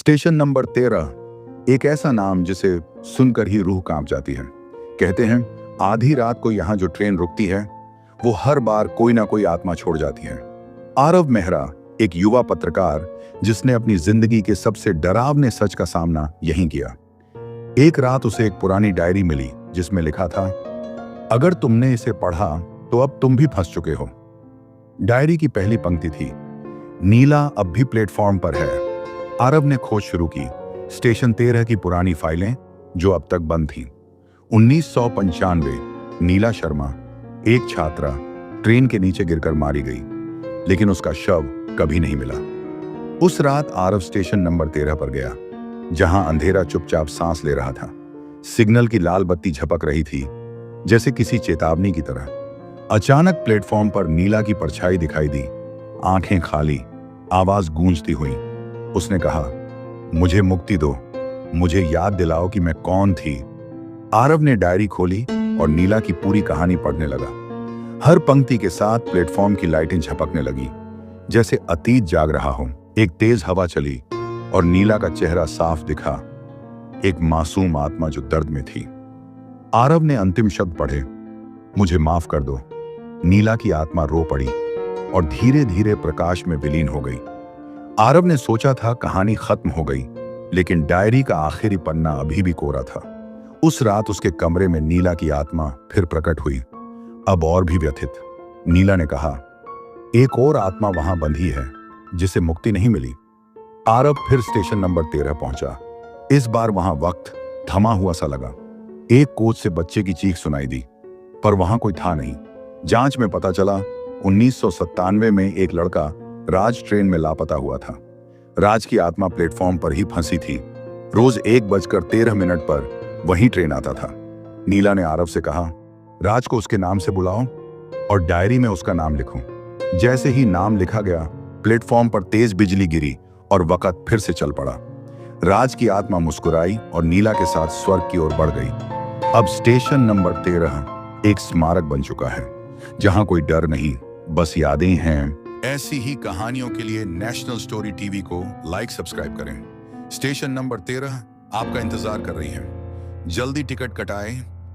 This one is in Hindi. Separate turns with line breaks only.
स्टेशन नंबर 13 एक ऐसा नाम जिसे सुनकर ही रूह कांप जाती है। कहते हैं आधी रात को यहाँ जो ट्रेन रुकती है वो हर बार कोई ना कोई आत्मा छोड़ जाती है। आरव मेहरा एक युवा पत्रकार जिसने अपनी जिंदगी के सबसे डरावने सच का सामना यहीं किया। एक रात उसे एक पुरानी डायरी मिली जिसमें लिखा था, अगर तुमने इसे पढ़ा तो अब तुम भी फंस चुके हो। डायरी की पहली पंक्ति थी, नीला अब भी प्लेटफॉर्म पर है। आरव ने खोज शुरू की, स्टेशन 13 की पुरानी फाइलें जो अब तक बंद थीं। 1995 नीला शर्मा, एक छात्रा, ट्रेन के नीचे गिरकर मारी गई, लेकिन उसका शव कभी नहीं मिला। उस रात आरव स्टेशन नंबर 13 पर गया, जहां अंधेरा चुपचाप सांस ले रहा था। सिग्नल की लाल बत्ती झपक रही थी, जैसे किसी चेतावनी की तरह। अचानक प्लेटफॉर्म पर नीला की परछाई दिखाई दी, आंखें खाली, आवाज गूंजती हुई। उसने कहा, मुझे मुक्ति दो, मुझे याद दिलाओ कि मैं कौन थी। आरव ने डायरी खोली और नीला की पूरी कहानी पढ़ने लगा। हर पंक्ति के साथ प्लेटफॉर्म की लाइटें झपकने लगी, जैसे अतीत जाग रहा हो। एक तेज हवा चली और नीला का चेहरा साफ दिखा, एक मासूम आत्मा जो दर्द में थी। आरव ने अंतिम शब्द पढ़े, मुझे माफ कर दो। नीला की आत्मा रो पड़ी और धीरे धीरे प्रकाश में विलीन हो गई। आरव ने सोचा था कहानी खत्म हो गई, लेकिन डायरी का आखिरी पन्ना अभी भी कोरा था। उस रात उसके कमरे में नीला की आत्मा फिर प्रकट हुई, अब और भी व्यथित। नीला ने कहा, एक और आत्मा वहां बंधी है जिसे मुक्ति नहीं मिली। आरव फिर स्टेशन नंबर 13 पहुंचा। इस बार वहां वक्त थमा हुआ सा लगा। एक कोच से बच्चे की चीख सुनाई दी, पर वहां कोई था नहीं। जांच में पता चला 1997 में एक लड़का राज ट्रेन में लापता हुआ था। राज की आत्मा प्लेटफॉर्म पर ही फंसी थी। रोज 1:13 पर वही ट्रेन आता था। नीला ने आरव से कहा, राज को उसके नाम से बुलाओ और डायरी में उसका नाम लिखो। जैसे ही नाम लिखा गया, प्लेटफॉर्म पर तेज बिजली गिरी और वक्त फिर से चल पड़ा। राज की आत्मा मुस्कुराई और नीला के साथ स्वर्ग की ओर बढ़ गई। अब स्टेशन नंबर 13 एक स्मारक बन चुका है, जहां कोई डर नहीं, बस यादें हैं। ऐसी ही कहानियों के लिए नेशनल स्टोरी टीवी को लाइक सब्सक्राइब करें। स्टेशन नंबर 13 आपका इंतजार कर रही है। जल्दी टिकट कटाएं